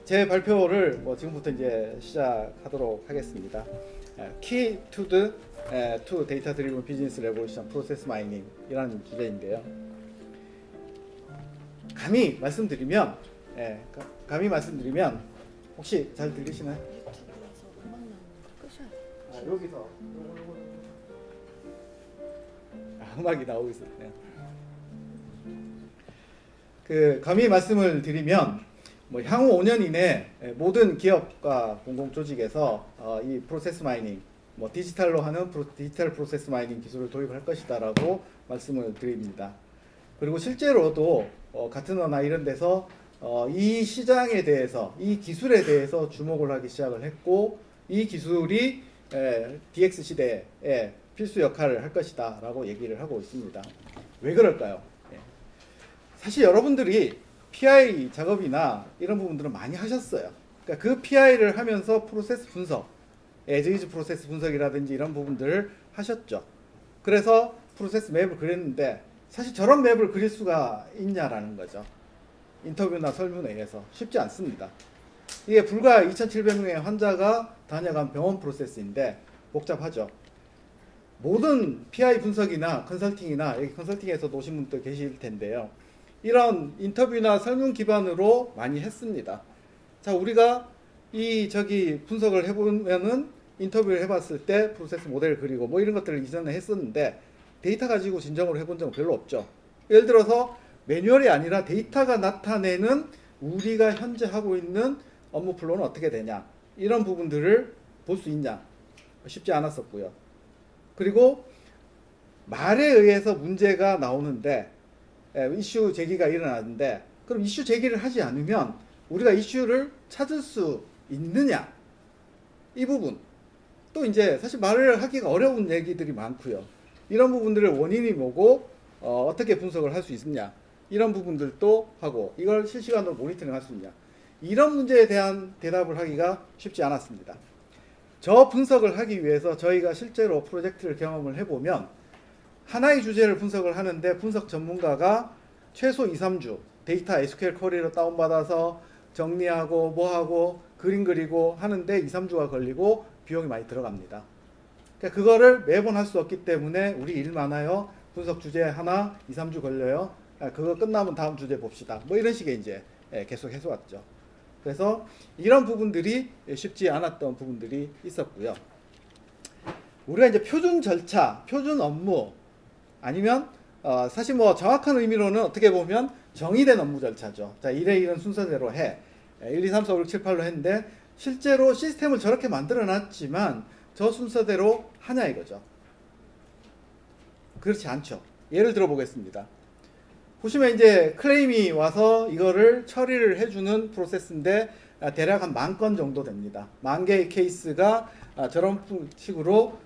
제 발표를 지금부터 이제 시작하도록 하겠습니다. Key to the Data Driven Business Revolution Process Mining 이라는 주제인데요. 감히 말씀드리면 혹시 잘 들리시나요? 유튜브에서 음악 나오는 거 끄셔야 돼요. 여기서 음악이 나오고 있어요. 감히 말씀을 드리면 향후 5년 이내 모든 기업과 공공조직에서 이 프로세스 마이닝, 디지털로 하는 디지털 프로세스 마이닝 기술을 도입할 것이다라고 말씀을 드립니다. 그리고 실제로도 가트너나 이런 데서 이 시장에 대해서, 이 기술에 대해서 주목을 하기 시작을 했고, 이 기술이 DX 시대에 필수 역할을 할 것이다 라고 얘기를 하고 있습니다. 왜 그럴까요? 사실 여러분들이 PI 작업이나 이런 부분들은 많이 하셨어요. 그러니까 그 PI를 하면서 프로세스 분석, 에즈이즈 프로세스 분석이라든지 이런 부분들을 하셨죠. 그래서 프로세스 맵을 그렸는데 사실 저런 맵을 그릴 수가 있냐라는 거죠. 인터뷰나 설문에 의해서 쉽지 않습니다. 이게 불과 2,700명의 환자가 다녀간 병원 프로세스인데 복잡하죠. 모든 PI 분석이나 컨설팅이나 여기 컨설팅에서도 오신 분들 계실 텐데요. 이런 인터뷰나 설문 기반으로 많이 했습니다. 자, 우리가 분석을 해보면은 인터뷰를 해봤을 때 프로세스 모델을 그리고 이런 것들을 이전에 했었는데 데이터 가지고 진정으로 해본 적은 별로 없죠. 예를 들어서 매뉴얼이 아니라 데이터가 나타내는 우리가 현재 하고 있는 업무 플로우는 어떻게 되냐, 이런 부분들을 볼 수 있냐, 쉽지 않았었고요. 그리고 말에 의해서 문제가 나오는데 이슈 제기가 일어나는데, 그럼 이슈 제기를 하지 않으면 우리가 이슈를 찾을 수 있느냐, 이 부분. 또 이제 사실 말을 하기가 어려운 얘기들이 많고요. 이런 부분들의 원인이 뭐고 어떻게 분석을 할 수 있느냐, 이런 부분들도 하고, 이걸 실시간으로 모니터링 할 수 있냐, 이런 문제에 대한 대답을 하기가 쉽지 않았습니다. 저 분석을 하기 위해서 저희가 실제로 프로젝트를 경험을 해보면 하나의 주제를 분석을 하는데 분석 전문가가 최소 2, 3주 데이터 SQL 쿼리로 다운받아서 정리하고 뭐하고 그림 그리고 하는데 2, 3주가 걸리고 비용이 많이 들어갑니다. 그러니까 그거를 매번 할 수 없기 때문에 우리 일 많아요, 분석 주제 하나 2, 3주 걸려요, 그거 끝나면 다음 주제 봅시다, 이런 식의 이제 계속 해서왔죠. 그래서 이런 부분들이 쉽지 않았던 부분들이 있었고요. 우리가 이제 표준 절차, 표준 업무, 아니면 사실 정확한 의미로는 어떻게 보면 정의된 업무 절차죠. 자, 이래 이런 순서대로 해. 1, 2, 3, 4, 5, 6, 7, 8로 했는데 실제로 시스템을 저렇게 만들어 놨지만 저 순서대로 하냐 이거죠. 그렇지 않죠. 예를 들어 보겠습니다. 보시면 이제 클레임이 와서 이거를 처리를 해주는 프로세스인데 대략 한 10,000건 정도 됩니다. 10,000개의 케이스가 저런 식으로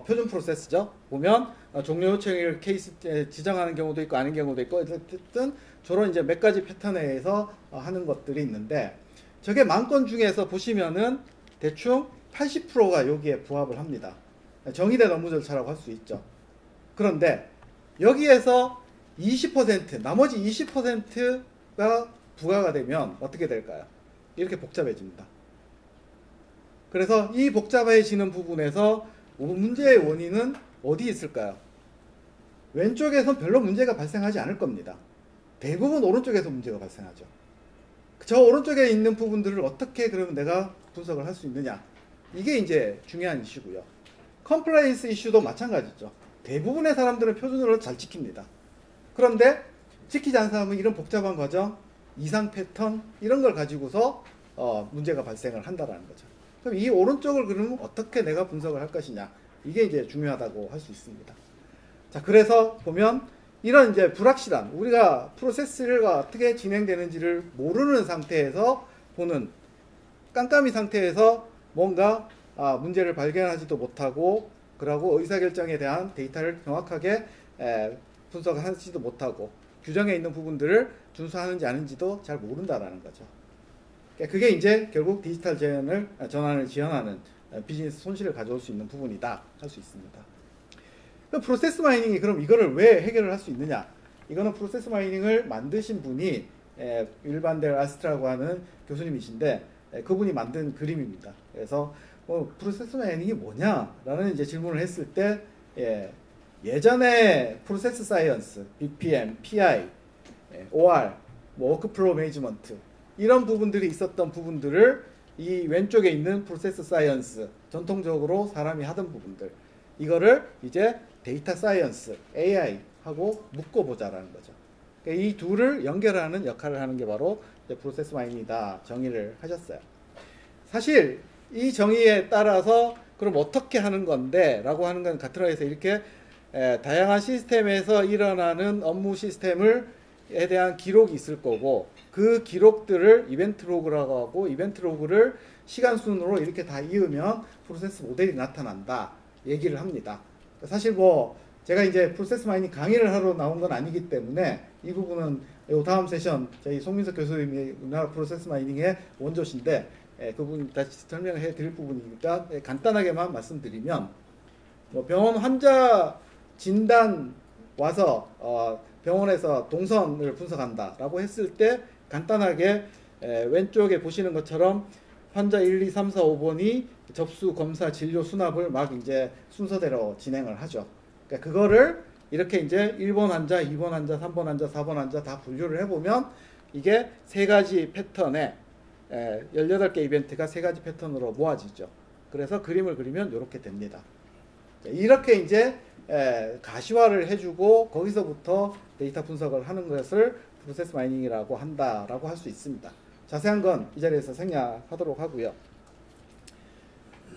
표준 프로세스죠. 보면 종료 요청일 케이스 지정하는 경우도 있고 아닌 경우도 있고, 어쨌든 저런 이제 몇 가지 패턴에 의해서 하는 것들이 있는데, 저게 10,000건 중에서 보시면은 대충 80%가 여기에 부합을 합니다. 정의된 업무 절차라고 할 수 있죠. 그런데 여기에서 20%, 나머지 20%가 부과가 되면 어떻게 될까요? 이렇게 복잡해집니다. 그래서 이 복잡해지는 부분에서 문제의 원인은 어디 있을까요? 왼쪽에선 별로 문제가 발생하지 않을 겁니다. 대부분 오른쪽에서 문제가 발생하죠. 저 오른쪽에 있는 부분들을 어떻게 그러면 내가 분석을 할 수 있느냐, 이게 이제 중요한 이슈고요. 컴플라이언스 이슈도 마찬가지죠. 대부분의 사람들은 표준으로 잘 지킵니다. 그런데 지키지 않은 사람은 이런 복잡한 과정, 이상 패턴, 이런 걸 가지고서 문제가 발생을 한다는 거죠. 그럼 이 오른쪽을 그러면 어떻게 내가 분석을 할 것이냐, 이게 이제 중요하다고 할 수 있습니다. 자, 그래서 보면 이런 이제 불확실한, 우리가 프로세스가 어떻게 진행되는지를 모르는 상태에서 보는, 깜깜이 상태에서 뭔가 문제를 발견하지도 못하고, 그러고 의사결정에 대한 데이터를 정확하게 분석하지도 못하고 규정에 있는 부분들을 준수하는지 아닌지도 잘 모른다라는 거죠. 그게 이제 결국 디지털 전환을 지연하는 비즈니스 손실을 가져올 수 있는 부분이다 할 수 있습니다. 그럼 프로세스 마이닝이 그럼 이거를 왜 해결을 할 수 있느냐? 이거는 프로세스 마이닝을 만드신 분이 일반델 아스트라고 하는 교수님이신데 그분이 만든 그림입니다. 그래서 프로세스 마이닝이 뭐냐라는 이제 질문을 했을 때 예전에 프로세스 사이언스, BPM, PI, OR, 워크플로우 매니지먼트 이런 부분들이 있었던 부분들을 이 왼쪽에 있는 프로세스 사이언스, 전통적으로 사람이 하던 부분들 이거를 이제 데이터 사이언스, AI하고 묶어보자라는 거죠. 그러니까 이 둘을 연결하는 역할을 하는 게 바로 프로세스 마이닝이다 정의를 하셨어요. 사실 이 정의에 따라서 그럼 어떻게 하는 건데 라고 하는 건 가트라에서 이렇게 다양한 시스템에서 일어나는 업무 시스템에 대한 기록이 있을 거고 그 기록들을 이벤트 로그라고 하고 이벤트 로그를 시간 순으로 이렇게 다 이으면 프로세스 모델이 나타난다 얘기를 합니다. 사실 뭐 제가 이제 프로세스 마이닝 강의를 하러 나온 건 아니기 때문에 이 부분은 요 다음 세션 저희 송민석 교수님이 우리나라 프로세스 마이닝의 원조신데 그분 다시 설명해 드릴 부분이니까 간단하게만 말씀드리면 뭐 병원 환자 진단 와서 병원에서 동선을 분석한다라고 했을 때 간단하게 왼쪽에 보시는 것처럼 환자 1, 2, 3, 4, 5번이 접수, 검사, 진료, 수납을 막 이제 순서대로 진행을 하죠. 그러니까 그거를 이렇게 이제 1번 환자, 2번 환자, 3번 환자, 4번 환자 다 분류를 해보면 이게 세 가지 패턴에 18개 이벤트가 세 가지 패턴으로 모아지죠. 그래서 그림을 그리면 이렇게 됩니다. 이렇게 이제 가시화를 해주고 거기서부터 데이터 분석을 하는 것을 프로세스 마이닝이라고 한다라고 할 수 있습니다. 자세한 건 이 자리에서 생략하도록 하고요.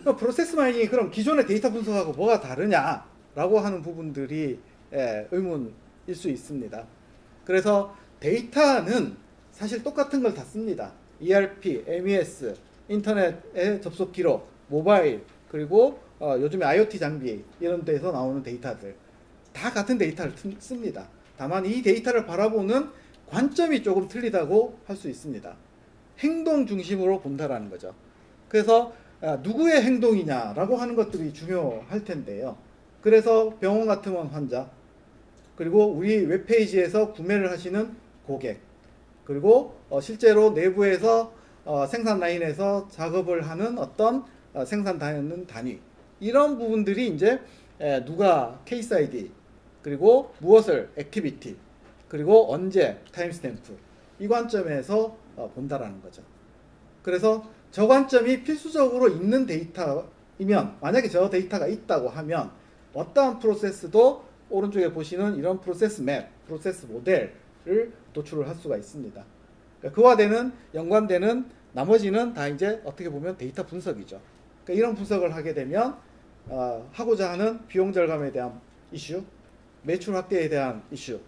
프로세스 마이닝이 그럼 기존의 데이터 분석하고 뭐가 다르냐라고 하는 부분들이 의문일 수 있습니다. 그래서 데이터는 사실 똑같은 걸 다 씁니다. ERP, MES, 인터넷의 접속 기록, 모바일, 그리고 요즘에 IoT 장비 이런 데서 나오는 데이터들 다 같은 데이터를 씁니다. 다만 이 데이터를 바라보는 관점이 조금 틀리다고 할 수 있습니다. 행동 중심으로 본다라는 거죠. 그래서 누구의 행동이냐라고 하는 것들이 중요할 텐데요. 그래서 병원 같으면 환자, 그리고 우리 웹페이지에서 구매를 하시는 고객, 그리고 실제로 내부에서 생산 라인에서 작업을 하는 어떤 생산하는 단위 이런 부분들이 이제 누가 케이스 아이디 그리고 무엇을 액티비티 그리고 언제 타임스탬프 이 관점에서 본다라는 거죠. 그래서 저 관점이 필수적으로 있는 데이터이면 만약에 저 데이터가 있다고 하면 어떠한 프로세스도 오른쪽에 보시는 이런 프로세스 맵, 프로세스 모델을 도출을 할 수가 있습니다. 그러니까 그와 연관되는 나머지는 다 이제 어떻게 보면 데이터 분석이죠. 그러니까 이런 분석을 하게 되면 하고자 하는 비용 절감에 대한 이슈, 매출 확대에 대한 이슈,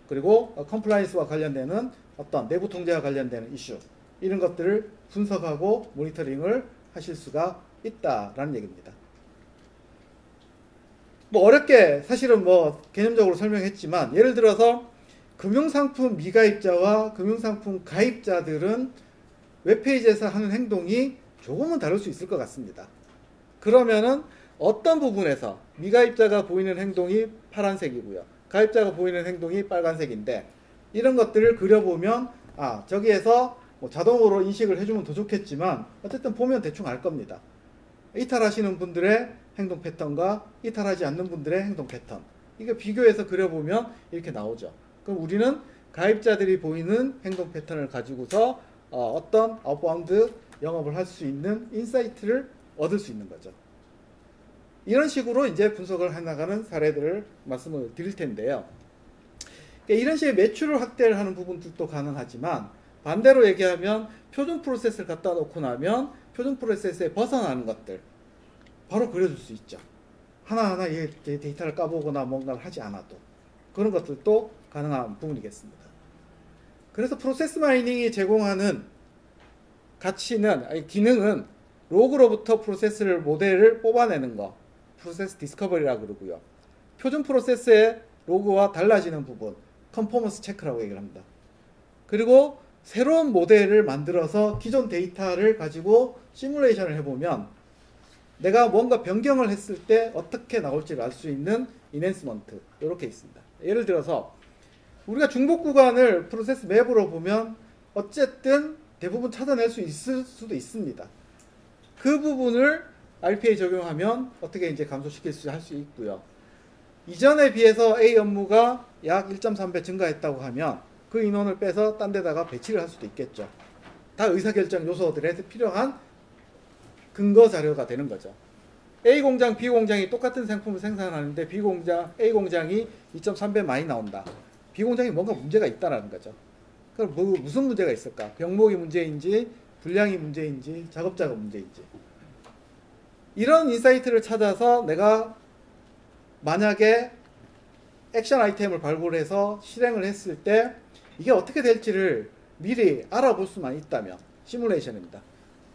그리고 컴플라이언스와 관련되는 어떤 내부 통제와 관련되는 이슈 이런 것들을 분석하고 모니터링을 하실 수가 있다라는 얘기입니다. 뭐 어렵게 사실은 뭐 개념적으로 설명했지만 예를 들어서 금융상품 미가입자와 금융상품 가입자들은 웹페이지에서 하는 행동이 조금은 다를 수 있을 것 같습니다. 그러면은 어떤 부분에서 미가입자가 보이는 행동이 파란색이고요. 가입자가 보이는 행동이 빨간색인데 이런 것들을 그려보면 저기에서 뭐 자동으로 인식을 해주면 더 좋겠지만 어쨌든 보면 대충 알 겁니다. 이탈하시는 분들의 행동 패턴과 이탈하지 않는 분들의 행동 패턴 이거 비교해서 그려보면 이렇게 나오죠. 그럼 우리는 가입자들이 보이는 행동 패턴을 가지고서 어떤 아웃바운드 영업을 할 수 있는 인사이트를 얻을 수 있는 거죠. 이런 식으로 이제 분석을 해나가는 사례들을 말씀을 드릴 텐데요. 이런 식의 매출을 확대를 하는 부분들도 가능하지만 반대로 얘기하면 표준 프로세스를 갖다 놓고 나면 표준 프로세스에 벗어나는 것들 바로 그려줄 수 있죠. 하나하나 데이터를 까보거나 뭔가를 하지 않아도 그런 것들도 가능한 부분이겠습니다. 그래서 프로세스 마이닝이 제공하는 기능은 로그로부터 프로세스를 모델을 뽑아내는 거 프로세스 디스커버리라고 그러고요. 표준 프로세스의 로그와 달라지는 부분 컨포먼스 체크라고 얘기를 합니다. 그리고 새로운 모델을 만들어서 기존 데이터를 가지고 시뮬레이션을 해보면 내가 뭔가 변경을 했을 때 어떻게 나올지를 알 수 있는 인핸스먼트 이렇게 있습니다. 예를 들어서 우리가 중복 구간을 프로세스 맵으로 보면 어쨌든 대부분 찾아낼 수 있을 수도 있습니다. 그 부분을 RPA 적용하면 어떻게 이제 감소시킬 수 할 수 있고요. 이전에 비해서 A 업무가 약 1.3배 증가했다고 하면 그 인원을 빼서 딴 데다가 배치를 할 수도 있겠죠. 다 의사결정 요소들에 필요한 근거 자료가 되는 거죠. A 공장, B 공장이 똑같은 상품을 생산하는데 A 공장이 2.3배 많이 나온다. B 공장이 뭔가 문제가 있다라는 거죠. 그럼 무슨 문제가 있을까? 병목이 문제인지, 분량이 문제인지, 작업자가 문제인지. 이런 인사이트를 찾아서 내가 만약에 액션 아이템을 발굴해서 실행을 했을 때 이게 어떻게 될지를 미리 알아볼 수만 있다면 시뮬레이션입니다.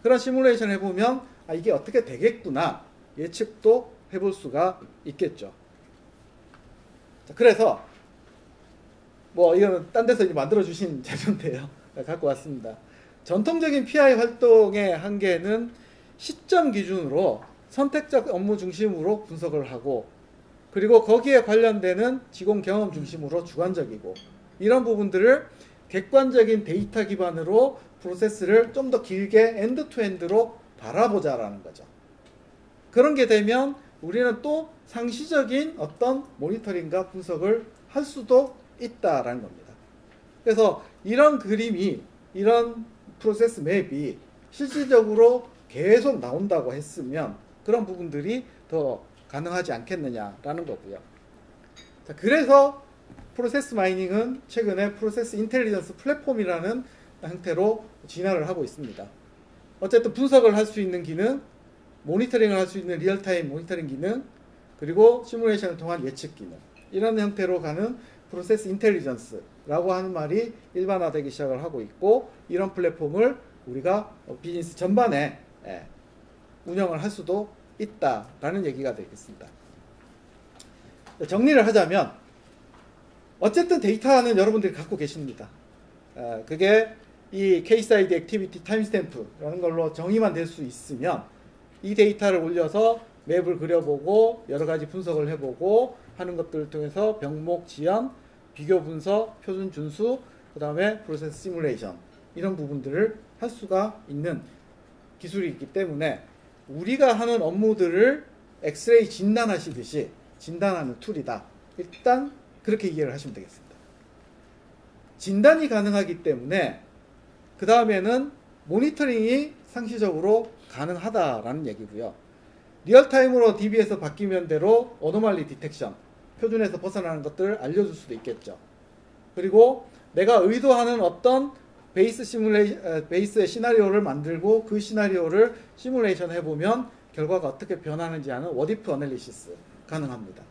그런 시뮬레이션 해보면 아, 이게 어떻게 되겠구나 예측도 해볼 수가 있겠죠. 자, 그래서 뭐 이거는 딴 데서 이제 만들어 주신 자료인데요. 갖고 왔습니다. 전통적인 PI 활동의 한계는 시점 기준으로 선택적 업무 중심으로 분석을 하고 그리고 거기에 관련되는 직원 경험 중심으로 주관적이고 이런 부분들을 객관적인 데이터 기반으로 프로세스를 좀 더 길게 엔드 투 엔드로 바라보자라는 거죠. 그런 게 되면 우리는 또 상시적인 어떤 모니터링과 분석을 할 수도 있다라는 겁니다. 그래서 이런 그림이 이런 프로세스 맵이 실질적으로 계속 나온다고 했으면 그런 부분들이 더 가능하지 않겠느냐라는 거고요. 자, 그래서 프로세스 마이닝은 최근에 프로세스 인텔리전스 플랫폼이라는 형태로 진화를 하고 있습니다. 어쨌든 분석을 할 수 있는 기능, 모니터링을 할 수 있는 리얼타임 모니터링 기능, 그리고 시뮬레이션을 통한 예측 기능 이런 형태로 가는 프로세스 인텔리전스라고 하는 말이 일반화되기 시작을 하고 있고 이런 플랫폼을 우리가 비즈니스 전반에 운영을 할 수도 있다라는 얘기가 되겠습니다. 정리를 하자면 어쨌든 데이터는 여러분들이 갖고 계십니다. 그게 이 케이스 아이디 액티비티 타임스탬프라는 걸로 정의만 될 수 있으면 이 데이터를 올려서 맵을 그려보고 여러 가지 분석을 해보고 하는 것들을 통해서 병목 지연, 비교 분석, 표준 준수, 그 다음에 프로세스 시뮬레이션 이런 부분들을 할 수가 있는 기술이 있기 때문에 우리가 하는 업무들을 엑스레이 진단하시듯이 진단하는 툴이다. 일단 그렇게 이해를 하시면 되겠습니다. 진단이 가능하기 때문에 그 다음에는 모니터링이 상시적으로 가능하다라는 얘기고요. 리얼타임으로 DB에서 바뀌면 대로 어노말리 디텍션, 표준에서 벗어나는 것들을 알려줄 수도 있겠죠. 그리고 내가 의도하는 어떤 베이스의 시나리오를 만들고 그 시나리오를 시뮬레이션 해보면 결과가 어떻게 변하는지 하는 워디프 어널리시스 가능합니다.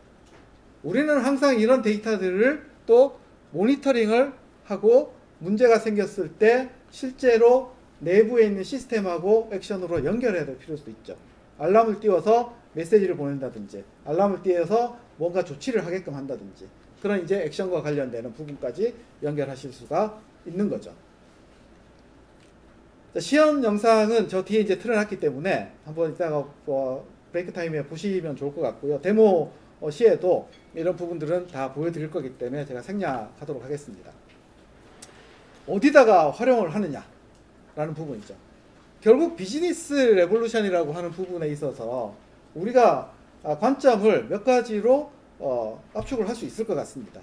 우리는 항상 이런 데이터들을 또 모니터링을 하고 문제가 생겼을 때 실제로 내부에 있는 시스템하고 액션으로 연결해야 될 필요도 있죠. 알람을 띄워서 메시지를 보낸다든지 알람을 띄워서 뭔가 조치를 하게끔 한다든지 그런 이제 액션과 관련되는 부분까지 연결하실 수가 있는 거죠. 자, 시연 영상은 저 뒤에 이제 틀어놨기 때문에 한번 이따가 브레이크 타임에 보시면 좋을 것 같고요. 데모 시에도 이런 부분들은 다 보여드릴 거기 때문에 제가 생략하도록 하겠습니다. 어디다가 활용을 하느냐라는 부분이죠. 결국 비즈니스 레볼루션이라고 하는 부분에 있어서 우리가 관점을 몇 가지로 압축을 할 수 있을 것 같습니다.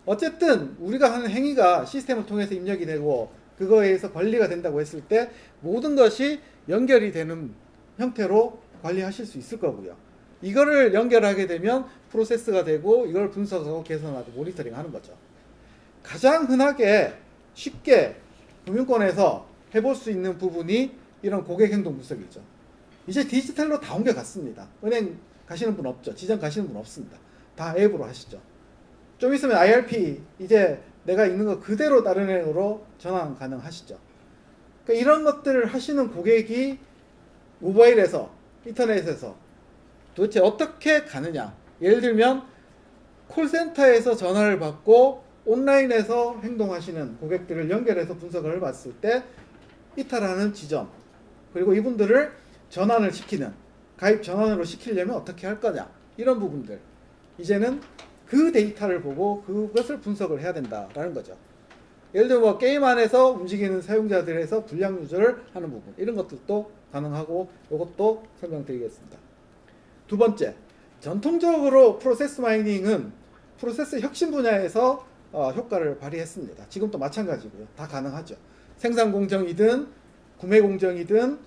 어쨌든 우리가 하는 행위가 시스템을 통해서 입력이 되고 그거에 의해서 관리가 된다고 했을 때 모든 것이 연결이 되는 형태로 관리하실 수 있을 거고요. 이거를 연결하게 되면 프로세스가 되고 이걸 분석하고 개선하고 모니터링 하는 거죠. 가장 흔하게 쉽게 금융권에서 해볼 수 있는 부분이 이런 고객 행동 분석이죠. 이제 디지털로 다 옮겨갔습니다. 은행 가시는 분 없죠. 지점 가시는 분 없습니다. 다 앱으로 하시죠. 좀 있으면 IRP 이제 내가 있는 거 그대로 다른 은행으로 전환 가능하시죠. 그러니까 이런 것들을 하시는 고객이 모바일에서 인터넷에서 도대체 어떻게 가느냐. 예를 들면 콜센터에서 전화를 받고 온라인에서 행동하시는 고객들을 연결해서 분석을 해봤을 때 이탈하는 지점 그리고 이분들을 전환을 시키는 가입 전환으로 시키려면 어떻게 할 거냐 이런 부분들 이제는 그 데이터를 보고 그것을 분석을 해야 된다라는 거죠. 예를 들어 뭐 게임 안에서 움직이는 사용자들에서 분량 조절을 하는 부분, 이런 것들도 가능하고, 이것도 설명드리겠습니다. 두 번째, 전통적으로 프로세스 마이닝은 프로세스 혁신 분야에서 효과를 발휘했습니다. 지금도 마찬가지고요. 다 가능하죠. 생산 공정이든 구매 공정이든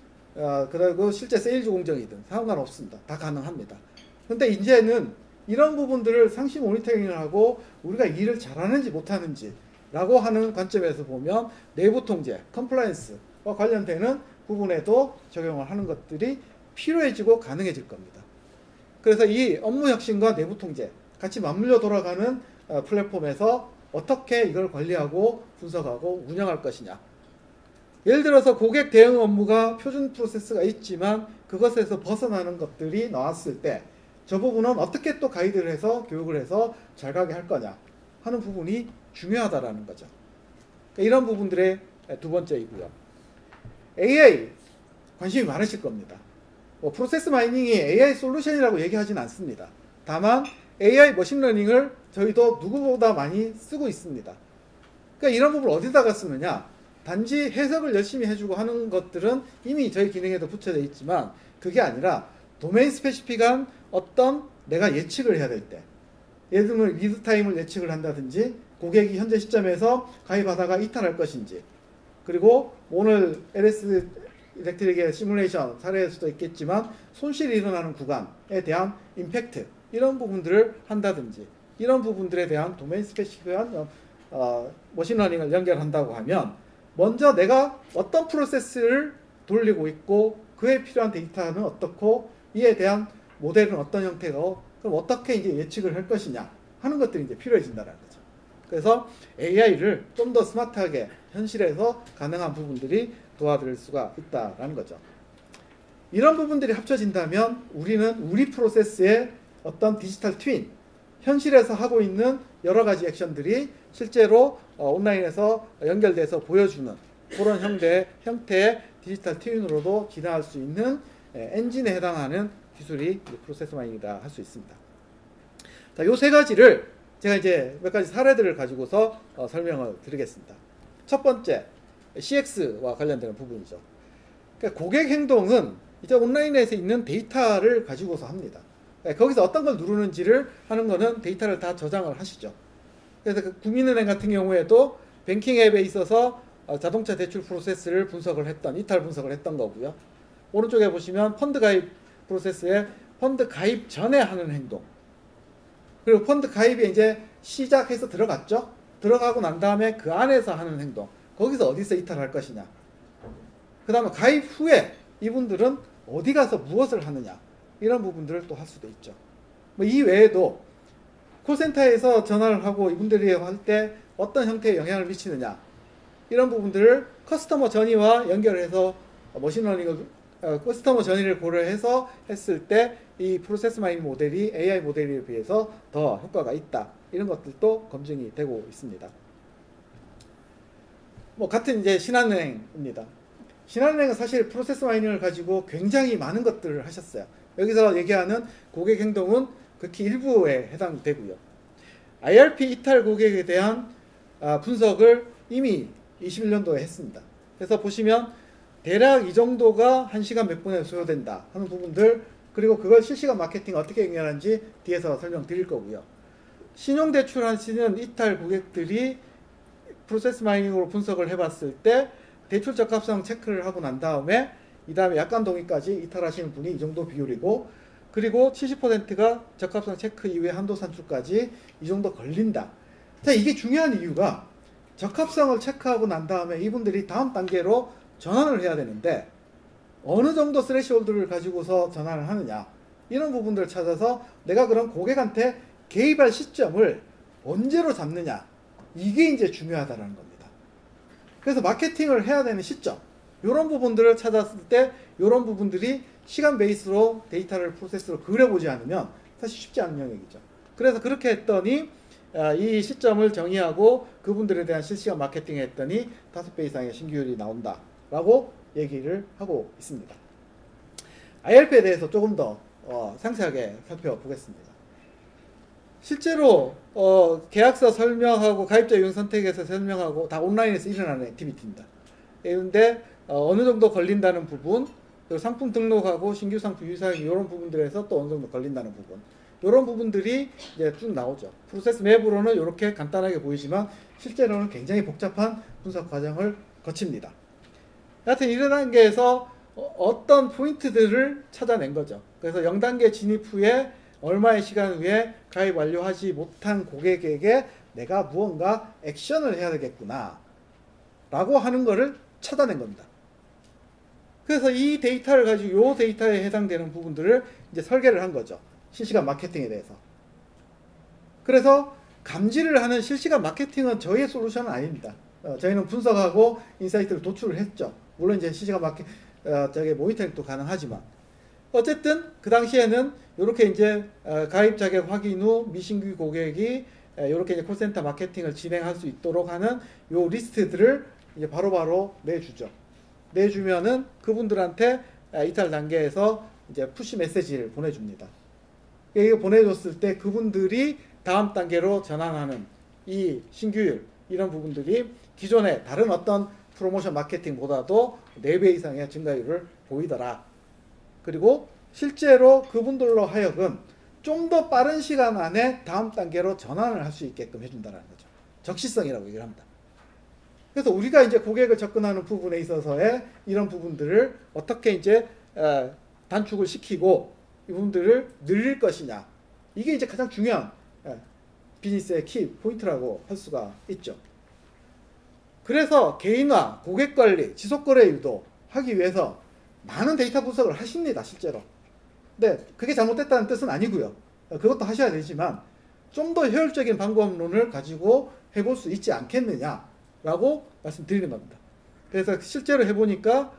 그리고 실제 세일즈 공정이든 상관없습니다. 다 가능합니다. 근데 이제는 이런 부분들을 상시 모니터링을 하고 우리가 일을 잘하는지 못하는지 라고 하는 관점에서 보면 내부 통제, 컴플라이언스와 관련되는 부분에도 적용을 하는 것들이 필요해지고 가능해질 겁니다. 그래서 이 업무 혁신과 내부 통제 같이 맞물려 돌아가는 플랫폼에서 어떻게 이걸 관리하고 분석하고 운영할 것이냐. 예를 들어서 고객 대응 업무가 표준 프로세스가 있지만 그것에서 벗어나는 것들이 나왔을 때 저 부분은 어떻게 또 가이드를 해서 교육을 해서 잘 가게 할 거냐 하는 부분이 중요하다라는 거죠. 이런 부분들의 두 번째이고요. AI 관심이 많으실 겁니다. 프로세스 마이닝이 AI 솔루션이라고 얘기하진 않습니다. 다만 AI 머신러닝을 저희도 누구보다 많이 쓰고 있습니다. 그러니까 이런 부분을 어디다가 쓰느냐? 단지 해석을 열심히 해주고 하는 것들은 이미 저희 기능에도 붙여져 있지만 그게 아니라 도메인 스페시픽한 어떤 내가 예측을 해야 될 때, 예를 들면 리드 타임을 예측을 한다든지 고객이 현재 시점에서 가입하다가 이탈할 것인지, 그리고 오늘 LS 일렉트릭의 시뮬레이션 사례일 수도 있겠지만 손실이 일어나는 구간에 대한 임팩트, 이런 부분들을 한다든지, 이런 부분들에 대한 도메인 스페시픽한 머신러닝을 연결한다고 하면 먼저 내가 어떤 프로세스를 돌리고 있고 그에 필요한 데이터는 어떻고 이에 대한 모델은 어떤 형태고 그럼 어떻게 이제 예측을 할 것이냐 하는 것들이 이제 필요해진다는 거죠. 그래서 AI를 좀 더 스마트하게 현실에서 가능한 부분들이 도와드릴 수가 있다라는 거죠. 이런 부분들이 합쳐진다면 우리는 우리 프로세스의 어떤 디지털 트윈, 현실에서 하고 있는 여러 가지 액션들이 실제로 온라인에서 연결돼서 보여주는 그런 형태의 디지털 트윈으로도 진화할 수 있는 엔진에 해당하는 기술이 프로세스 마이닝이다 할 수 있습니다. 자, 요 세 가지를 제가 이제 몇 가지 사례들을 가지고서 설명을 드리겠습니다. 첫 번째, CX와 관련되는 부분이죠. 그러니까 고객 행동은 이제 온라인에서 있는 데이터를 가지고서 합니다. 거기서 어떤 걸 누르는지를 하는 거는 데이터를 다 저장을 하시죠. 그래서 그 국민은행 같은 경우에도 뱅킹 앱에 있어서 자동차 대출 프로세스를 분석을 했던, 이탈 분석을 했던 거고요. 오른쪽에 보시면 펀드 가입 프로세스에 펀드 가입 전에 하는 행동, 그리고 펀드 가입이 이제 시작해서 들어갔죠. 들어가고 난 다음에 그 안에서 하는 행동, 거기서 어디서 이탈할 것이냐, 그 다음에 가입 후에 이분들은 어디 가서 무엇을 하느냐, 이런 부분들을 또 할 수도 있죠. 이 외에도 콜센터에서 전화를 하고 이분들이 할 때 어떤 형태의 영향을 미치느냐, 이런 부분들을 커스터머 전이와 연결해서 머신러닝을 커스터머 전이를 고려해서 했을 때 이 프로세스 마이닝 모델이 AI 모델에 비해서 더 효과가 있다, 이런 것들도 검증이 되고 있습니다. 같은 이제 신한은행입니다. 신한은행은 사실 프로세스 마이닝을 가지고 굉장히 많은 것들을 하셨어요. 여기서 얘기하는 고객 행동은 극히 일부에 해당되고요. IRP 이탈 고객에 대한 분석을 이미 21년도에 했습니다. 그래서 보시면 대략 이 정도가 1시간 몇 분에 소요된다 하는 부분들, 그리고 그걸 실시간 마케팅 어떻게 연결하는지 뒤에서 설명드릴 거고요. 신용대출 하시는 이탈 고객들이 프로세스 마이닝으로 분석을 해봤을 때 대출 적합성 체크를 하고 난 다음에 이 다음에 약관 동의까지 이탈하시는 분이 이 정도 비율이고, 그리고 70%가 적합성 체크 이후에 한도 산출까지 이 정도 걸린다. 자, 이게 중요한 이유가 적합성을 체크하고 난 다음에 이분들이 다음 단계로 전환을 해야 되는데 어느 정도 스레시홀드를 가지고서 전환을 하느냐, 이런 부분들을 찾아서 내가 그런 고객한테 개입할 시점을 언제로 잡느냐, 이게 이제 중요하다는 겁니다. 그래서 마케팅을 해야 되는 시점, 이런 부분들을 찾았을 때 이런 부분들이 시간 베이스로 데이터를 프로세스로 그려보지 않으면 사실 쉽지 않은 영역이죠. 그래서 그렇게 했더니 이 시점을 정의하고 그분들에 대한 실시간 마케팅을 했더니 5배 이상의 신규율이 나온다 라고 얘기를 하고 있습니다. IRP에 대해서 조금 더 상세하게 살펴보겠습니다. 실제로 계약서 설명하고 가입자 유형 선택에서 설명하고 다 온라인에서 일어나는 액티비티입니다. 그런데 어느 정도 걸린다는 부분, 그리고 상품 등록하고 신규 상품 유사하기 이런 부분들에서 또 어느 정도 걸린다는 부분, 이런 부분들이 이제 쭉 나오죠. 프로세스 맵으로는 이렇게 간단하게 보이지만 실제로는 굉장히 복잡한 분석 과정을 거칩니다. 하여튼 이런 단계에서 어떤 포인트들을 찾아낸 거죠. 그래서 0단계 진입 후에 얼마의 시간 후에 가입 완료하지 못한 고객에게 내가 무언가 액션을 해야 되겠구나 라고 하는 거를 찾아낸 겁니다. 그래서 이 데이터를 가지고 이 데이터에 해당되는 부분들을 이제 설계를 한 거죠. 실시간 마케팅에 대해서. 그래서 감지를 하는 실시간 마케팅은 저희의 솔루션은 아닙니다. 저희는 분석하고 인사이트를 도출을 했죠. 물론 이제 실시간 모니터링도 가능하지만 어쨌든 그 당시에는 이렇게 이제 가입 자격 확인 후 미신규 고객이 이렇게 이제 콜센터 마케팅을 진행할 수 있도록 하는 요 리스트들을 이제 바로바로 내주죠. 내주면은 그분들한테 이탈 단계에서 이제 푸시 메시지를 보내줍니다. 이거 보내줬을 때 그분들이 다음 단계로 전환하는 이 신규율 이런 부분들이 기존의 다른 어떤 프로모션 마케팅보다도 4배 이상의 증가율을 보이더라. 그리고 실제로 그분들로 하여금 좀 더 빠른 시간 안에 다음 단계로 전환을 할 수 있게끔 해준다는 거죠. 적시성이라고 얘기를 합니다. 그래서 우리가 이제 고객을 접근하는 부분에 있어서의 이런 부분들을 어떻게 이제 단축을 시키고 이 부분들을 늘릴 것이냐. 이게 이제 가장 중요한 비즈니스의 키 포인트라고 할 수가 있죠. 그래서 개인화, 고객관리, 지속거래 유도하기 위해서 많은 데이터 분석을 하십니다. 실제로. 근데 그게 잘못됐다는 뜻은 아니고요. 그것도 하셔야 되지만 좀 더 효율적인 방법론을 가지고 해볼 수 있지 않겠느냐라고 말씀드리는 겁니다. 그래서 실제로 해보니까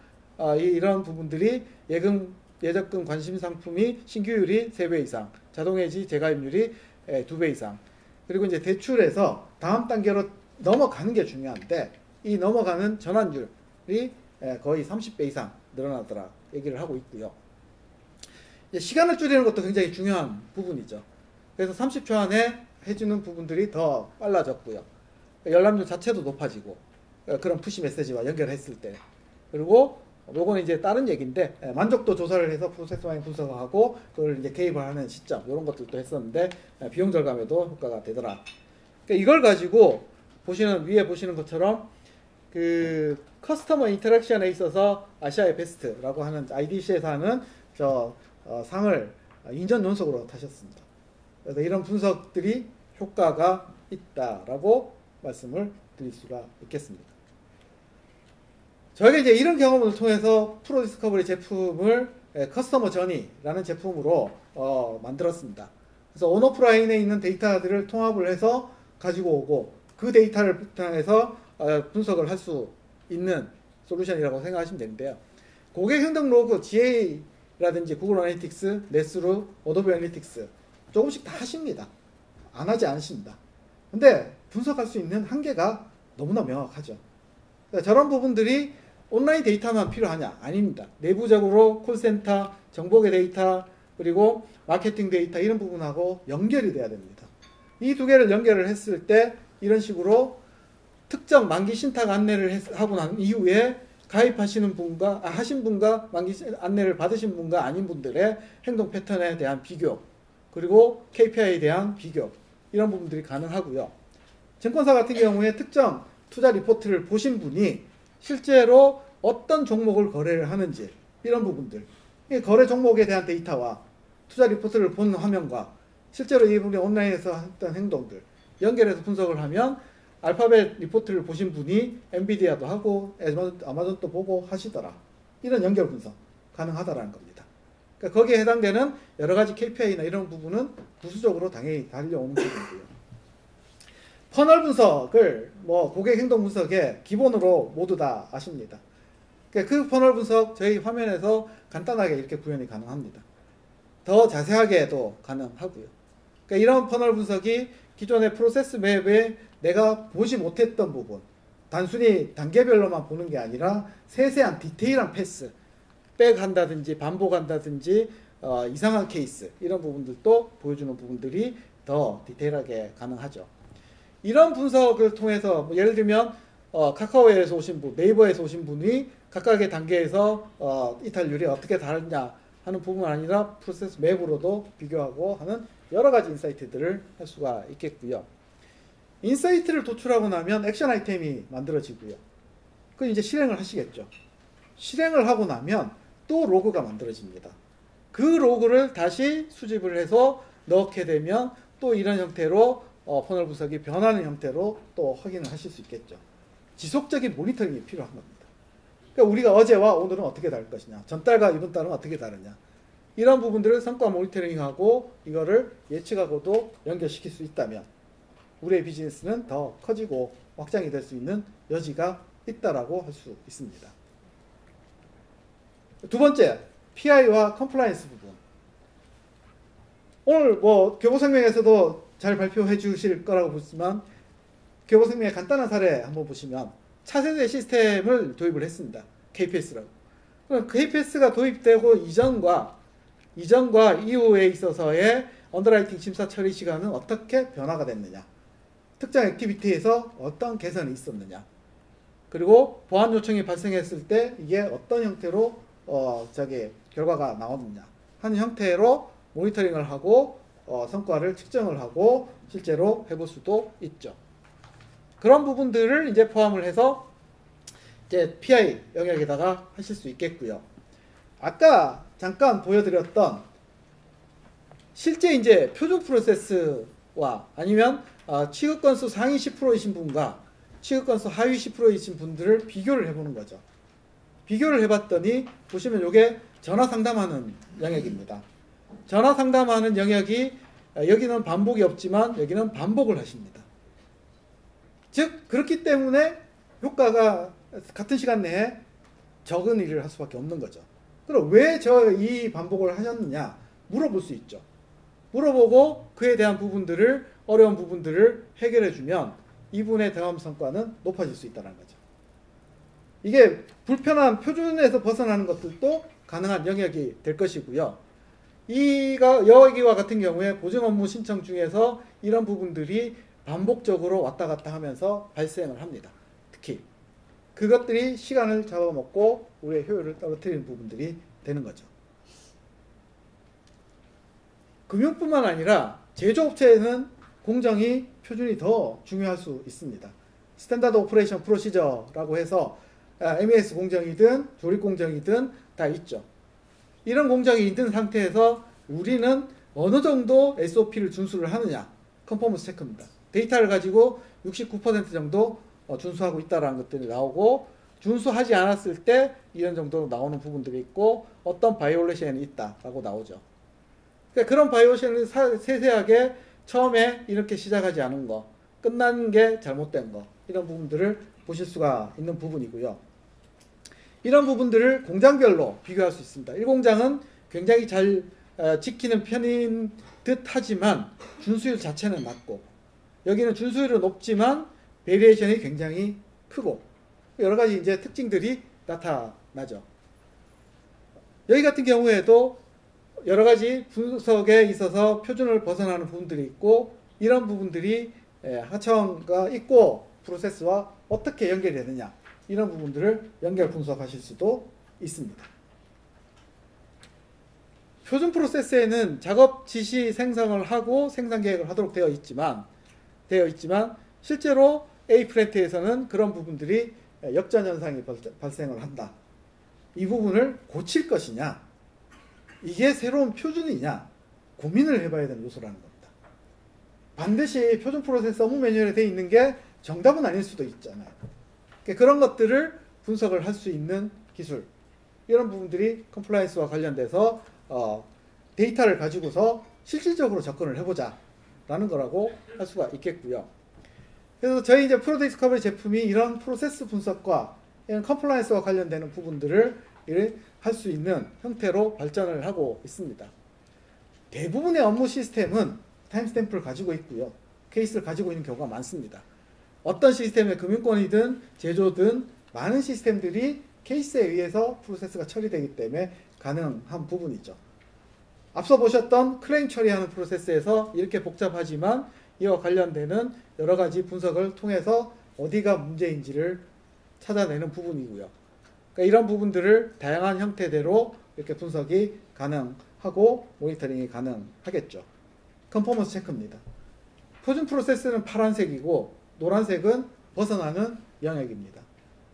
이런 부분들이 예적금 관심 상품이 신규율이 3배 이상, 자동해지 재가입률이 2배 이상, 그리고 이제 대출에서 다음 단계로 넘어가는 게 중요한데 이 넘어가는 전환율이 거의 30배 이상 늘어나더라 얘기를 하고 있고요. 시간을 줄이는 것도 굉장히 중요한 부분이죠. 그래서 30초 안에 해주는 부분들이 더 빨라졌고요. 열람률 자체도 높아지고 그런 푸시 메시지와 연결했을 때, 그리고 요거는 이제 다른 얘기인데 만족도 조사를 해서 프로세스 마이닝 분석하고 그걸 이제 개입을 하는 시점 이런 것들도 했었는데 비용 절감에도 효과가 되더라. 그러니까 이걸 가지고 위에 보시는 것처럼 그 커스터머 인터랙션에 있어서 아시아의 베스트라고 하는 IDC에서 하는 상을 2년 연속으로 타셨습니다. 그래서 이런 분석들이 효과가 있다라고 말씀을 드릴 수가 있겠습니다. 저희가 이제 이런 경험을 통해서 프로디스커버리 제품을 커스터머 저니라는 제품으로 만들었습니다. 그래서 온오프라인에 있는 데이터들을 통합을 해서 가지고 오고 그 데이터를 바탕해서 분석을 할 수 있는 솔루션이라고 생각하시면 되는데요. 고객 행동 로그, GA라든지 구글 애널리틱스, 네스루, 어도비 애널리틱스 조금씩 다 하십니다. 안 하지 않으십니다. 근데 분석할 수 있는 한계가 너무나 명확하죠. 그러니까 저런 부분들이 온라인 데이터만 필요하냐? 아닙니다. 내부적으로 콜센터, 정보계 데이터, 그리고 마케팅 데이터 이런 부분하고 연결이 돼야 됩니다. 이 두 개를 연결을 했을 때 이런 식으로 특정 만기 신탁 안내를 하고 난 이후에 가입하시는 분과 하신 분과 만기 안내를 받으신 분과 아닌 분들의 행동 패턴에 대한 비교, 그리고 KPI에 대한 비교 이런 부분들이 가능하고요. 증권사 같은 경우에 특정 투자 리포트를 보신 분이 실제로 어떤 종목을 거래를 하는지 이런 부분들, 거래 종목에 대한 데이터와 투자 리포트를 본 화면과 실제로 이분이 온라인에서 했던 행동들 연결해서 분석을 하면 알파벳 리포트를 보신 분이 엔비디아도 하고 아마존도 보고 하시더라. 이런 연결 분석 가능하다라는 겁니다. 그러니까 거기에 해당되는 여러 가지 KPI나 이런 부분은 부수적으로 당연히 달려오는 부분이고요. 퍼널 분석을 고객 행동 분석의 기본으로 모두 다 아십니다. 그러니까 그 퍼널 분석 저희 화면에서 간단하게 이렇게 구현이 가능합니다. 더 자세하게도 가능하고요. 그러니까 이런 퍼널 분석이 기존의 프로세스 맵에 내가 보지 못했던 부분, 단순히 단계별로만 보는 게 아니라 세세한 디테일한 패스, 백한다든지 반복한다든지 이상한 케이스 이런 부분들도 보여주는 부분들이 더 디테일하게 가능하죠. 이런 분석을 통해서 뭐 예를 들면 카카오에서 오신 분, 네이버에서 오신 분이 각각의 단계에서 이탈률이 어떻게 다르냐 하는 부분은 아니라 프로세스 맵으로도 비교하고 하는 여러 가지 인사이트들을 할 수가 있겠고요. 인사이트를 도출하고 나면 액션 아이템이 만들어지고요. 그 이제 실행을 하시겠죠. 실행을 하고 나면 또 로그가 만들어집니다. 그 로그를 다시 수집을 해서 넣게 되면 또 이런 형태로 퍼널 분석이 변하는 형태로 또 확인을 하실 수 있겠죠. 지속적인 모니터링이 필요한 겁니다. 그러니까 우리가 어제와 오늘은 어떻게 다를 것이냐, 전달과 이번 달은 어떻게 다르냐, 이런 부분들을 성과 모니터링하고 이거를 예측하고도 연결시킬 수 있다면 우리의 비즈니스는 더 커지고 확장이 될 수 있는 여지가 있다라고 할 수 있습니다. 두 번째, PI와 컴플라이언스 부분. 오늘 뭐 교보생명에서도 잘 발표해 주실 거라고 보지만 교보생명의 간단한 사례 한번 보시면 차세대 시스템을 도입을 했습니다. KPS라고. 그럼 KPS가 도입되고 이전과 이후에 있어서의 언더라이팅 심사 처리 시간은 어떻게 변화가 됐느냐, 특정 액티비티에서 어떤 개선이 있었느냐, 그리고 보안 요청이 발생했을 때 이게 어떤 형태로 결과가 나오느냐 하는 형태로 모니터링을 하고 성과를 측정을 하고 실제로 해볼 수도 있죠. 그런 부분들을 이제 포함을 해서 이제 PI 영역에다가 하실 수 있겠고요. 아까 잠깐 보여드렸던 실제 이제 표준 프로세스와 아니면 취급 건수 상위 10%이신 분과 취급 건수 하위 10%이신 분들을 비교를 해보는 거죠. 비교를 해봤더니 보시면 이게 전화 상담하는 영역입니다. 전화 상담하는 영역이 여기는 반복이 없지만 여기는 반복을 하십니다. 즉 그렇기 때문에 효과가 같은 시간 내에 적은 일을 할 수밖에 없는 거죠. 그럼 왜 이 반복을 하셨느냐 물어볼 수 있죠. 물어보고 그에 대한 부분들을, 어려운 부분들을 해결해 주면 이분의 경험 성과는 높아질 수 있다는 거죠. 이게 불편한 표준에서 벗어나는 것들도 가능한 영역이 될 것이고요. 여기와 같은 경우에 보증 업무 신청 중에서 이런 부분들이 반복적으로 왔다 갔다 하면서 발생을 합니다. 특히 그것들이 시간을 잡아먹고 우리의 효율을 떨어뜨리는 부분들이 되는 거죠. 금융뿐만 아니라 제조업체에는 공정이 표준이 더 중요할 수 있습니다. 스탠다드 오퍼레이션 프로시저라고 해서 MES 공정이든 조립 공정이든 다 있죠. 이런 공정이 있는 상태에서 우리는 어느 정도 SOP를 준수를 하느냐, 컨퍼런스 체크입니다. 데이터를 가지고 69% 정도 준수하고 있다는 것들이 나오고, 준수하지 않았을 때 이런 정도로 나오는 부분들이 있고 어떤 바이올레이션이 있다라고 나오죠. 그러니까 그런 바이올레이션을 세세하게 처음에 이렇게 시작하지 않은 거, 끝난 게 잘못된 거, 이런 부분들을 보실 수가 있는 부분이고요. 이런 부분들을 공장별로 비교할 수 있습니다. 1공장은 굉장히 잘 지키는 편인 듯 하지만 준수율 자체는 낮고, 여기는 준수율은 높지만 베리에이션이 굉장히 크고 여러 가지 이제 특징들이 나타나죠. 여기 같은 경우에도 여러 가지 분석에 있어서 표준을 벗어나는 부분들이 있고, 이런 부분들이 하청과 있고 프로세스와 어떻게 연결이 되느냐, 이런 부분들을 연결 분석하실 수도 있습니다. 표준 프로세스에는 작업 지시 생성을 하고 생산 계획을 하도록 되어 있지만 실제로 A 플랜트에서는 그런 부분들이 역전 현상이 발생을 한다. 이 부분을 고칠 것이냐, 이게 새로운 표준이냐 고민을 해봐야 되는 요소라는 겁니다. 반드시 표준 프로세스 업무 매뉴얼에 되어 있는 게 정답은 아닐 수도 있잖아요. 그런 것들을 분석을 할 수 있는 기술, 이런 부분들이 컴플라이언스와 관련돼서 데이터를 가지고서 실질적으로 접근을 해보자 라는 거라고 할 수가 있겠고요. 그래서 저희 이제 프로디스커버리 제품이 이런 프로세스 분석과 이런 컴플라이언스와 관련되는 부분들을 할 수 있는 형태로 발전을 하고 있습니다. 대부분의 업무 시스템은 타임스탬프를 가지고 있고요. 케이스를 가지고 있는 경우가 많습니다. 어떤 시스템의 금융권이든 제조든 많은 시스템들이 케이스에 의해서 프로세스가 처리되기 때문에 가능한 부분이죠. 앞서 보셨던 클레임 처리하는 프로세스에서 이렇게 복잡하지만 이와 관련되는 여러 가지 분석을 통해서 어디가 문제인지를 찾아내는 부분이고요. 그러니까 이런 부분들을 다양한 형태대로 이렇게 분석이 가능하고 모니터링이 가능하겠죠. 컨포먼스 체크입니다. 표준 프로세스는 파란색이고 노란색은 벗어나는 영역입니다.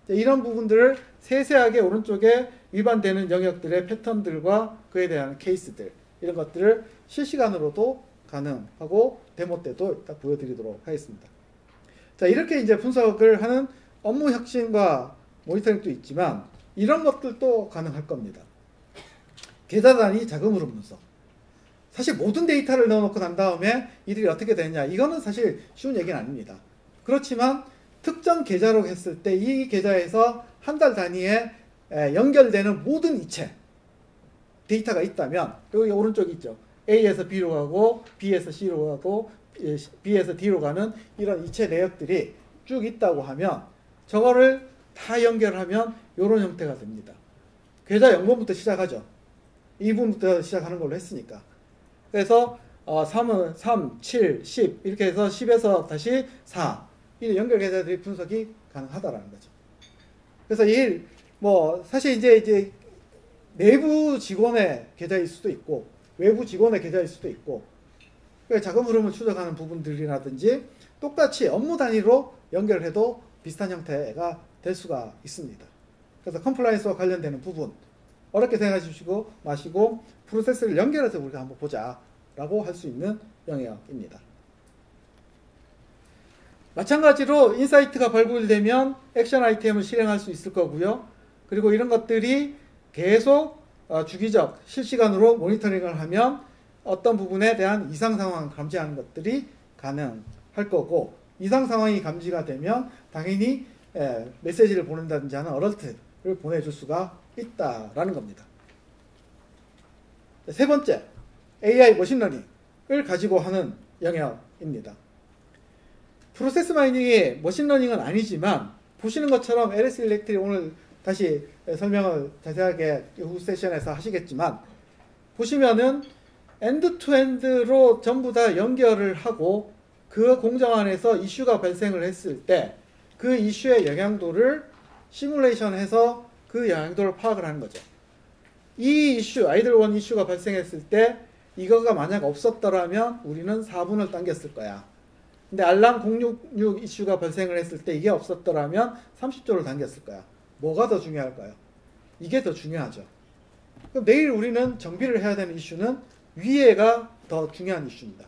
이런 부분들을 세세하게 오른쪽에 위반되는 영역들의 패턴들과 그에 대한 케이스들 이런 것들을 실시간으로도 가능하고 데모 때도 이따 보여드리도록 하겠습니다. 자, 이렇게 이제 분석을 하는 업무 혁신과 모니터링도 있지만 이런 것들도 가능할 겁니다. 계좌 단위 자금 흐름 분석. 사실 모든 데이터를 넣어놓고 난 다음에 이들이 어떻게 되느냐 이거는 사실 쉬운 얘기는 아닙니다. 그렇지만 특정 계좌로 했을 때 이 계좌에서 한 달 단위에 연결되는 모든 이체 데이터가 있다면 여기 오른쪽에 있죠. A에서 B로 가고 B에서 C로 가고 B에서 D로 가는 이런 이체 내역들이 쭉 있다고 하면 저거를 다 연결하면 이런 형태가 됩니다. 계좌 0번부터 시작하죠. 2분부터 시작하는 걸로 했으니까. 그래서 3은 3, 7, 10 이렇게 해서 10에서 다시 4 이 연결 계좌들이 분석이 가능하다라는 거죠. 그래서 사실 이제 내부 직원의 계좌일 수도 있고 외부 직원의 계좌일 수도 있고 자금 흐름을 추적하는 부분들이라든지 똑같이 업무 단위로 연결해도 비슷한 형태가 될 수가 있습니다. 그래서 컴플라이언스와 관련되는 부분 어렵게 생각하시고 마시고 프로세스를 연결해서 우리가 한번 보자 라고 할 수 있는 영역입니다. 마찬가지로 인사이트가 발굴되면 액션 아이템을 실행할 수 있을 거고요. 그리고 이런 것들이 계속 주기적 실시간으로 모니터링을 하면 어떤 부분에 대한 이상 상황을 감지하는 것들이 가능할 거고 이상 상황이 감지가 되면 당연히 메시지를 보낸다든지 하는 어럴트를 보내줄 수가 있다라는 겁니다. 세 번째, AI 머신러닝을 가지고 하는 영역입니다. 프로세스 마이닝이 머신러닝은 아니지만 보시는 것처럼 LS 일렉트릭 오늘 다시 설명을 자세하게 후 세션에서 하시겠지만 보시면은 엔드 투 엔드로 전부 다 연결을 하고 그 공정 안에서 이슈가 발생을 했을 때 그 이슈의 영향도를 시뮬레이션해서 그 영향도를 파악을 하는 거죠. 이 이슈, 아이들1 이슈가 발생했을 때 이거가 만약 없었더라면 우리는 4분을 당겼을 거야. 근데 알람 066 이슈가 발생을 했을 때 이게 없었더라면 30초를 당겼을 거야. 뭐가 더 중요할까요? 이게 더 중요하죠. 그럼 내일 우리는 정비를 해야 되는 이슈는 위에가 더 중요한 이슈입니다.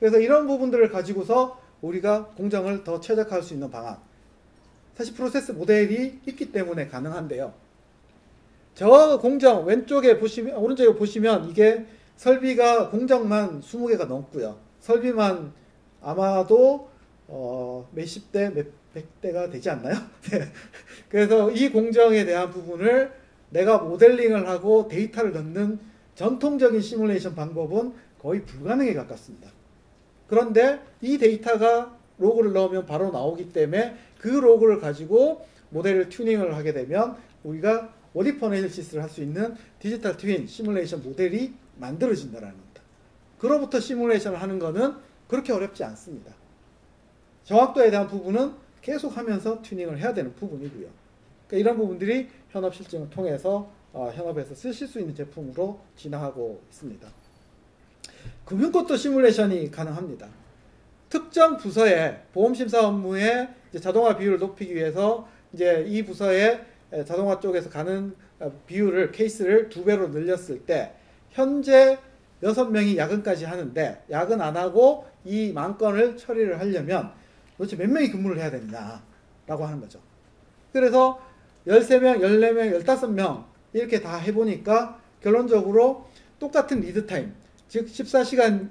그래서 이런 부분들을 가지고서 우리가 공정을 더 최적화할 수 있는 방안. 사실 프로세스 모델이 있기 때문에 가능한데요. 저 공정 왼쪽에 보시면 오른쪽에 보시면 이게 설비가 공정만 20개가 넘고요. 설비만 아마도 몇십 대, 몇백 대가 되지 않나요? 네. 그래서 이 공정에 대한 부분을 내가 모델링을 하고 데이터를 넣는 전통적인 시뮬레이션 방법은 거의 불가능에 가깝습니다. 그런데 이 데이터가 로그를 넣으면 바로 나오기 때문에 그 로그를 가지고 모델을 튜닝을 하게 되면 우리가 워디프 어널리시스를 할 수 있는 디지털 트윈 시뮬레이션 모델이 만들어진다는 겁니다. 그로부터 시뮬레이션을 하는 거는 그렇게 어렵지 않습니다. 정확도에 대한 부분은 계속 하면서 튜닝을 해야 되는 부분이고요. 그러니까 이런 부분들이 현업 실증을 통해서 현업에서 쓰실 수 있는 제품으로 진화하고 있습니다. 금융권도 시뮬레이션이 가능합니다. 특정 부서의 보험심사 업무의 자동화 비율을 높이기 위해서 이제 이 부서의 자동화 쪽에서 가는 비율을 케이스를 2배로 늘렸을 때 현재 6명이 야근까지 하는데 야근 안 하고 이 만건을 처리를 하려면 도대체 몇 명이 근무를 해야 되느냐라고 하는 거죠. 그래서 13명, 14명, 15명 이렇게 다 해보니까 결론적으로 똑같은 리드타임 즉 14시간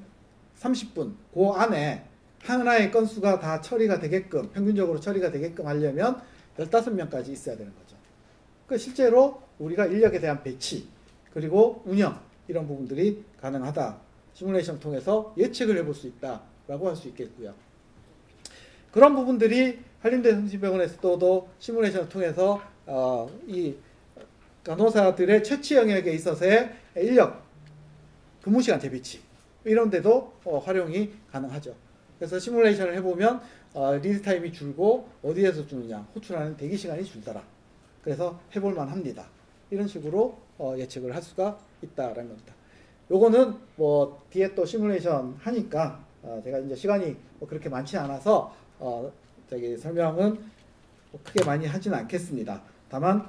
30분 그 안에 하나의 건수가 다 처리가 되게끔 평균적으로 처리가 되게끔 하려면 15명까지 있어야 되는 거죠. 그 실제로 우리가 인력에 대한 배치 그리고 운영 이런 부분들이 가능하다. 시뮬레이션 통해서 예측을 해볼 수 있다라고 할 수 있겠고요. 그런 부분들이 한림대 성심병원에서도 시뮬레이션을 통해서 이 간호사들의 처치 영역에 있어서의 인력 근무 시간 대비치 이런 데도 활용이 가능하죠. 그래서 시뮬레이션을 해보면 리드 타임이 줄고 어디에서 주느냐, 호출하는 대기 시간이 줄더라. 그래서 해볼만 합니다. 이런 식으로 예측을 할 수가 있다라는 겁니다. 요거는 뭐 뒤에 또 시뮬레이션 하니까 제가 이제 시간이 뭐 그렇게 많지 않아서 설명은 뭐 크게 많이 하지는 않겠습니다. 다만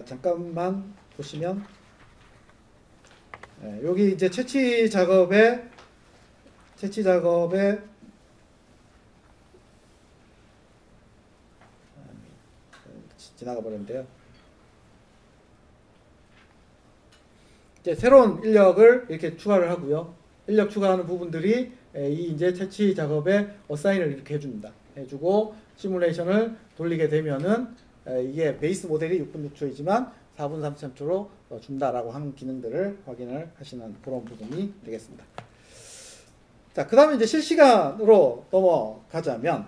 잠깐만 보시면 여기 이제 채취 작업에 지나가 버렸는데요. 이제 새로운 인력을 이렇게 추가를 하고요. 인력 추가하는 부분들이 이 이제 채취 작업에 어사인을 이렇게 해줍니다. 해주고 시뮬레이션을 돌리게 되면은 이게 베이스 모델이 6분 6초이지만 4분 33초로 준다라고 하는 기능들을 확인을 하시는 그런 부분이 되겠습니다. 자, 그 다음에 이제 실시간으로 넘어가자면,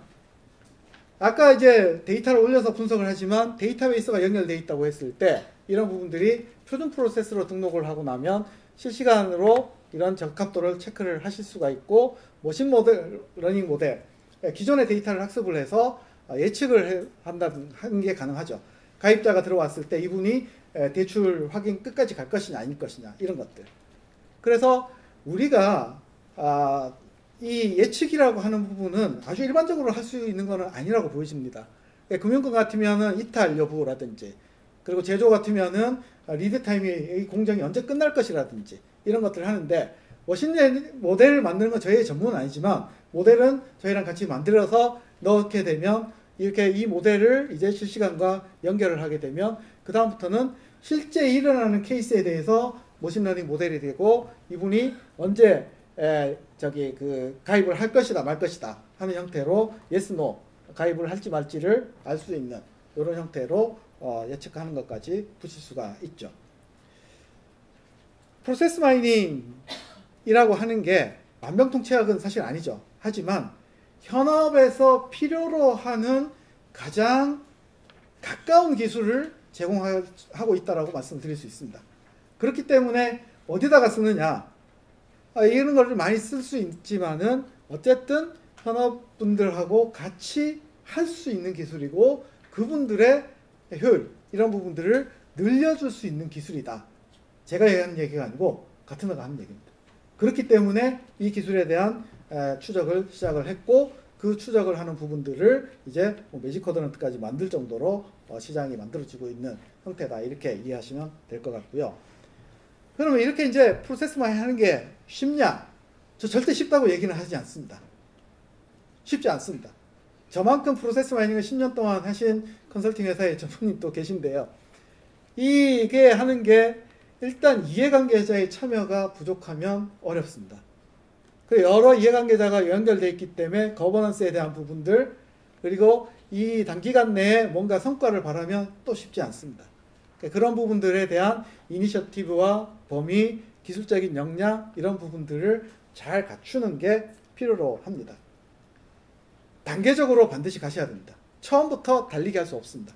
아까 이제 데이터를 올려서 분석을 하지만 데이터베이스가 연결되어 있다고 했을 때 이런 부분들이 표준 프로세스로 등록을 하고 나면 실시간으로 이런 적합도를 체크를 하실 수가 있고, 머신 모델, 러닝 모델, 기존의 데이터를 학습을 해서 예측을 하는 게 가능하죠. 가입자가 들어왔을 때 이분이 대출 확인 끝까지 갈 것이냐 아닐 것이냐 이런 것들. 그래서 우리가 이 예측이라고 하는 부분은 아주 일반적으로 할 수 있는 것은 아니라고 보여집니다. 금융권 같으면은 이탈 여부라든지, 그리고 제조 같으면은 리드 타임이 이 공정이 언제 끝날 것이라든지 이런 것들을 하는데, 머신러닝 모델을 만드는 건 저희의 전문은 아니지만 모델은 저희랑 같이 만들어서 넣게 되면 이렇게 이 모델을 이제 실시간과 연결을 하게 되면 그 다음부터는 실제 일어나는 케이스에 대해서 머신러닝 모델이 되고, 이분이 언제 가입을 할 것이다 말 것이다 하는 형태로 yes, no 가입을 할지 말지를 알 수 있는 이런 형태로 예측하는 것까지 붙일 수가 있죠. 프로세스 마이닝이라고 하는 게 만병통치약은 사실 아니죠. 하지만 현업에서 필요로 하는 가장 가까운 기술을 제공하고 있다라고 말씀드릴 수 있습니다. 그렇기 때문에 어디다가 쓰느냐, 이런 걸 많이 쓸 수 있지만은 어쨌든 현업분들하고 같이 할 수 있는 기술이고, 그분들의 효율 이런 부분들을 늘려줄 수 있는 기술이다. 제가 하는 얘기가 아니고 같은 데가 하는 얘기입니다. 그렇기 때문에 이 기술에 대한 추적을 시작을 했고, 그 추적을 하는 부분들을 이제 매직 쿼드런트까지 만들 정도로 시장이 만들어지고 있는 형태다, 이렇게 이해하시면 될 것 같고요. 그러면 이렇게 이제 프로세스 마이닝 하는 게 쉽냐? 저 절대 쉽다고 얘기는 하지 않습니다. 쉽지 않습니다. 저만큼 프로세스 마이닝을 10년 동안 하신 컨설팅 회사의 전문님도 계신데요. 이게 하는 게 일단 이해관계자의 참여가 부족하면 어렵습니다. 여러 이해관계자가 연결되어 있기 때문에 거버넌스에 대한 부분들, 그리고 이 단기간 내에 뭔가 성과를 바라면 또 쉽지 않습니다. 그런 부분들에 대한 이니셔티브와 범위, 기술적인 역량 이런 부분들을 잘 갖추는 게 필요로 합니다. 단계적으로 반드시 가셔야 됩니다. 처음부터 달리기 할 수 없습니다.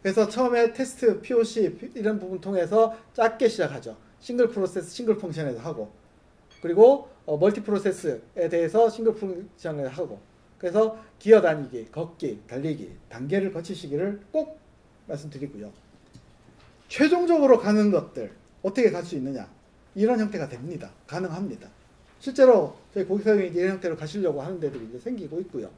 그래서 처음에 테스트, POC 이런 부분 통해서 작게 시작하죠. 싱글 프로세스, 싱글 펑션에서 하고, 그리고 멀티 프로세스에 대해서 싱글 펑션을 하고, 그래서 기어 다니기, 걷기, 달리기 단계를 거치시기를 꼭 말씀드리고요. 최종적으로 가는 것들 어떻게 갈 수 있느냐, 이런 형태가 됩니다. 가능합니다. 실제로 저희 고객사용이 이런 형태로 가시려고 하는 데들이 이제 생기고 있고요.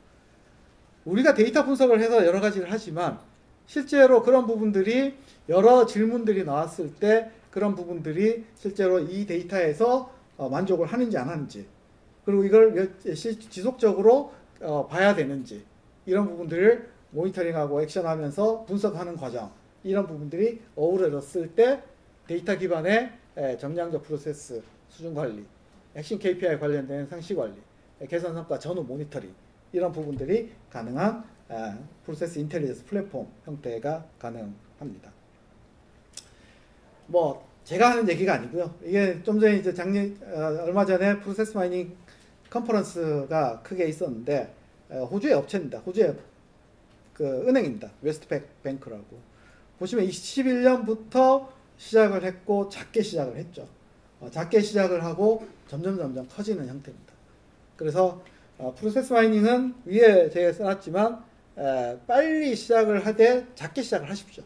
우리가 데이터 분석을 해서 여러 가지를 하지만 실제로 그런 부분들이 여러 질문들이 나왔을 때 그런 부분들이 실제로 이 데이터에서 만족을 하는지 안 하는지, 그리고 이걸 지속적으로 봐야 되는지, 이런 부분들을 모니터링하고 액션하면서 분석하는 과정, 이런 부분들이 어우러졌을 때 데이터 기반의 정량적 프로세스 수준 관리, 핵심 KPI 관련된 상시 관리, 개선 성과 전후 모니터링, 이런 부분들이 가능한 프로세스 인텔리전스 플랫폼 형태가 가능합니다. 뭐 제가 하는 얘기가 아니고요. 이게 좀 전에 이제 얼마 전에 프로세스 마이닝 컨퍼런스가 크게 있었는데, 호주의 업체입니다. 호주의 그 은행입니다. 웨스트뱅크라고. 보시면 21년부터 시작을 했고 작게 시작을 했죠. 작게 시작을 하고 점점 커지는 형태입니다. 그래서 프로세스 마이닝은 위에 제가 써놨지만 빨리 시작을 하되 작게 시작을 하십시오.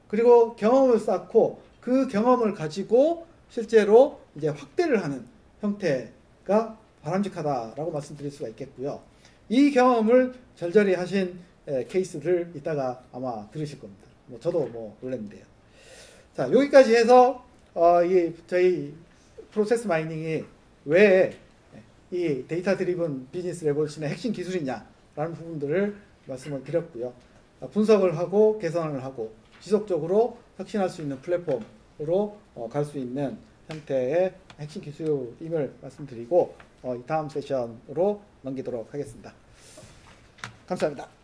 그리고 경험을 쌓고 그 경험을 가지고 실제로 이제 확대를 하는 형태가 바람직하다라고 말씀드릴 수가 있겠고요. 이 경험을 절절히 하신 케이스를 이따가 아마 들으실 겁니다. 저도 놀랐는데요. 자, 여기까지 해서 저희 프로세스 마이닝이 왜 이 데이터 드리븐 비즈니스 레볼루션의 핵심 기술이냐라는 부분들을 말씀을 드렸고요. 분석을 하고 개선을 하고 지속적으로 혁신할 수 있는 플랫폼으로 갈 수 있는 형태의 핵심 기술임을 말씀드리고 다음 세션으로 넘기도록 하겠습니다. 감사합니다.